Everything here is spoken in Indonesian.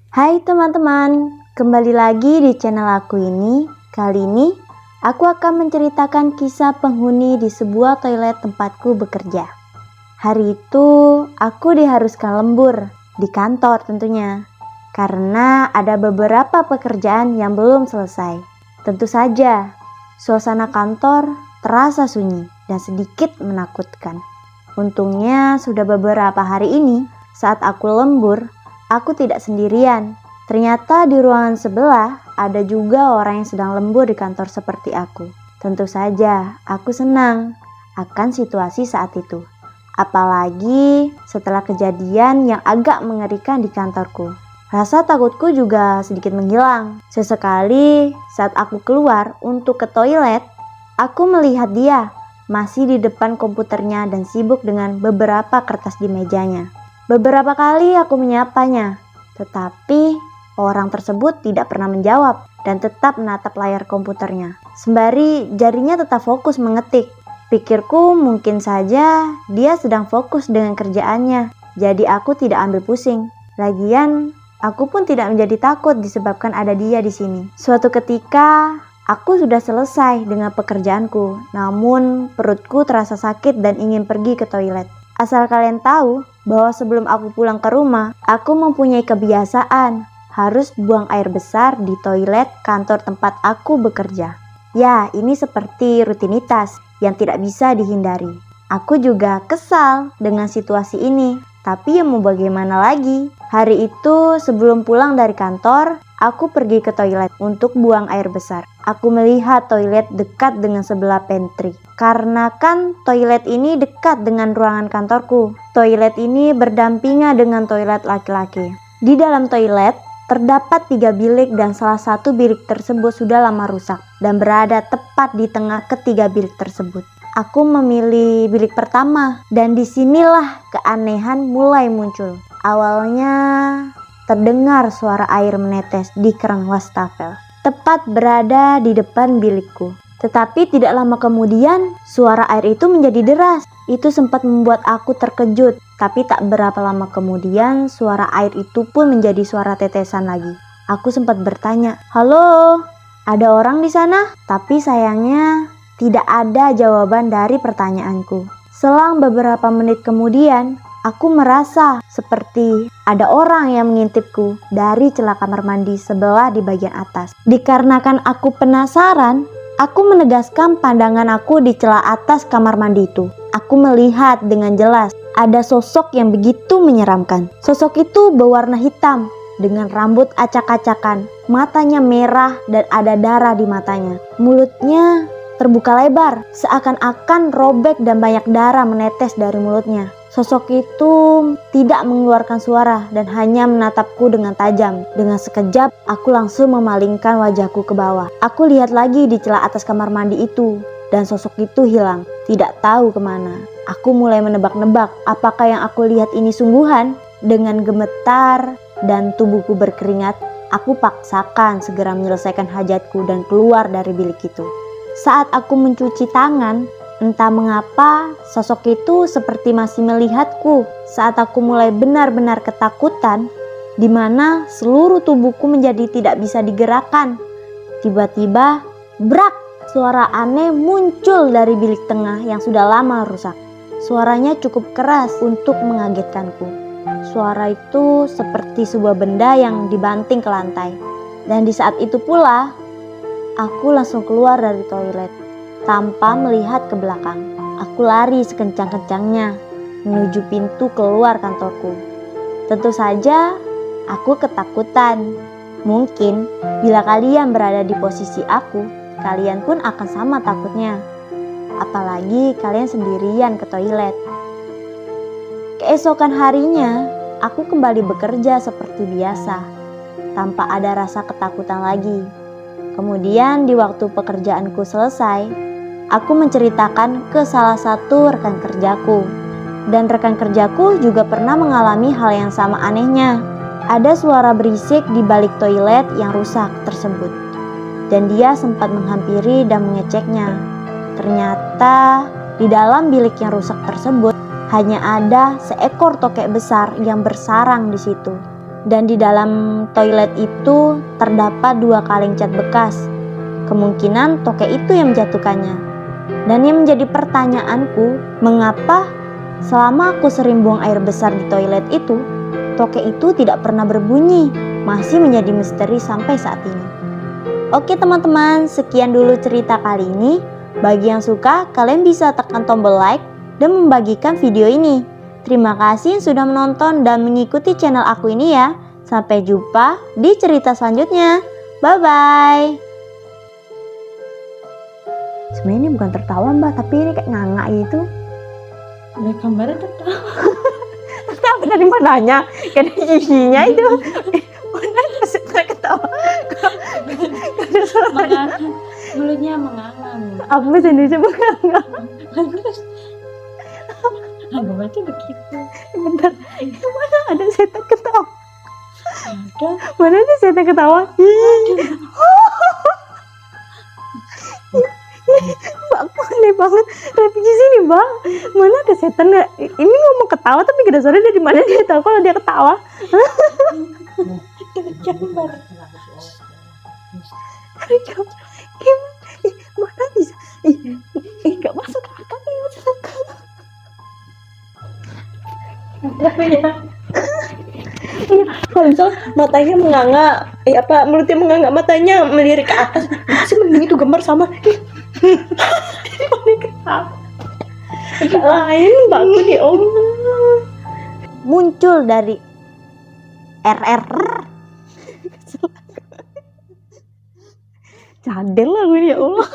Hai teman-teman, kembali lagi di channel aku ini. Kali ini, aku akan menceritakan kisah penghuni di sebuah toilet tempatku bekerja. Hari itu, aku diharuskan lembur di kantor tentunya, karena ada beberapa pekerjaan yang belum selesai. Tentu saja, suasana kantor terasa sunyi dan sedikit menakutkan. Untungnya, sudah beberapa hari ini, saat aku lembur, aku tidak sendirian. Ternyata di ruangan sebelah ada juga orang yang sedang lembur di kantor seperti aku. Tentu saja aku senang akan situasi saat itu. Apalagi setelah kejadian yang agak mengerikan di kantorku. Rasa takutku juga sedikit menghilang. Sesekali saat aku keluar untuk ke toilet, aku melihat dia masih di depan komputernya dan sibuk dengan beberapa kertas di mejanya. Beberapa kali aku menyapanya, tetapi orang tersebut tidak pernah menjawab dan tetap menatap layar komputernya. Sembari jarinya tetap fokus mengetik. Pikirku mungkin saja dia sedang fokus dengan kerjaannya, jadi aku tidak ambil pusing. Lagian, aku pun tidak menjadi takut disebabkan ada dia di sini. Suatu ketika, aku sudah selesai dengan pekerjaanku, namun perutku terasa sakit dan ingin pergi ke toilet. Asal kalian tahu bahwa sebelum aku pulang ke rumah, aku mempunyai kebiasaan harus buang air besar di toilet kantor tempat aku bekerja. Ya, ini seperti rutinitas yang tidak bisa dihindari. Aku juga kesal dengan situasi ini, tapi ya mau bagaimana lagi? Hari itu sebelum pulang dari kantor, aku pergi ke toilet untuk buang air besar. Aku melihat toilet dekat dengan sebelah pantry. Karena kan toilet ini dekat dengan ruangan kantorku. Toilet ini berdampingan dengan toilet laki-laki. Di dalam toilet terdapat 3 bilik dan salah satu bilik tersebut sudah lama rusak dan berada tepat di tengah ketiga bilik tersebut. Aku memilih bilik pertama dan disinilah keanehan mulai muncul. Awalnya terdengar suara air menetes di keran wastafel, tepat berada di depan bilikku. Tetapi tidak lama kemudian, suara air itu menjadi deras. Itu sempat membuat aku terkejut. Tapi tak berapa lama kemudian, suara air itu pun menjadi suara tetesan lagi. Aku sempat bertanya, "Halo, ada orang di sana?" Tapi sayangnya, tidak ada jawaban dari pertanyaanku. Selang beberapa menit kemudian, aku merasa seperti ada orang yang mengintipku dari celah kamar mandi sebelah di bagian atas. Dikarenakan aku penasaran, aku menegaskan pandangan aku di celah atas kamar mandi itu. Aku melihat dengan jelas ada sosok yang begitu menyeramkan. Sosok itu berwarna hitam dengan rambut acak-acakan, matanya merah dan ada darah di matanya. Mulutnya terbuka lebar, seakan-akan robek dan banyak darah menetes dari mulutnya. Sosok itu tidak mengeluarkan suara dan hanya menatapku dengan tajam. Dengan sekejap, aku langsung memalingkan wajahku ke bawah. Aku lihat lagi di celah atas kamar mandi itu, dan sosok itu hilang, tidak tahu kemana. Aku mulai menebak-nebak apakah yang aku lihat ini sungguhan. Dengan gemetar dan tubuhku berkeringat, aku paksakan segera menyelesaikan hajatku dan keluar dari bilik itu. Saat aku mencuci tangan, entah mengapa sosok itu seperti masih melihatku. Saat aku mulai benar-benar ketakutan, di mana seluruh tubuhku menjadi tidak bisa digerakkan. Tiba-tiba, brak! Suara aneh muncul dari bilik tengah yang sudah lama rusak. Suaranya cukup keras untuk mengagetkanku. Suara itu seperti sebuah benda yang dibanting ke lantai. Dan di saat itu pula, aku langsung keluar dari toilet tanpa melihat ke belakang. Aku lari sekencang-kencangnya menuju pintu keluar kantorku. Tentu saja aku ketakutan. Mungkin bila kalian berada di posisi aku, kalian pun akan sama takutnya. Apalagi kalian sendirian ke toilet. Keesokan harinya, aku kembali bekerja seperti biasa, tanpa ada rasa ketakutan lagi. Kemudian di waktu pekerjaanku selesai, aku menceritakan ke salah satu rekan kerjaku. Dan rekan kerjaku juga pernah mengalami hal yang sama anehnya. Ada suara berisik di balik toilet yang rusak tersebut. Dan dia sempat menghampiri dan mengeceknya. Ternyata di dalam bilik yang rusak tersebut hanya ada seekor tokek besar yang bersarang di situ. Dan di dalam toilet itu terdapat 2 kaleng cat bekas. Kemungkinan tokek itu yang menjatuhkannya. Dan yang menjadi pertanyaanku, mengapa selama aku sering buang air besar di toilet itu, tokek itu tidak pernah berbunyi? Masih menjadi misteri sampai saat ini. Oke teman-teman, sekian dulu cerita kali ini. Bagi yang suka, kalian bisa tekan tombol like dan membagikan video ini. Terima kasih sudah menonton dan mengikuti channel aku ini ya. Sampai jumpa di cerita selanjutnya. Bye-bye. Sebenarnya ini bukan tertawa mbak, tapi ini kayak nganga gitu. Ada gambarnya tertawa. Tertawa dari mananya? Kayak dari giginya itu. Mana saya ketawa? Ada suaranya. Mulutnya mengangan. Apa sih Indonesia menganga? Baca begitu. Bentar, mana ada setan ketawa? Ada. Mana ada setan ketawa? Mbak, aku aneh banget. Revisi sini mbak. Mana ada setan? Ini ngomong ketawa tapi gak ada suara, dari mana dia tahu kalau dia ketawa? Gambar. Mana bisa? Gak masuk akal ini. Iya, kalau misal matanya menganga, mulutnya menganga, matanya melirik ke atas, masih mending itu gambar sama. Paling ketawa. Gak lain mbakku di Allah. Muncul dari RR. Cadel lah gue ya Allah.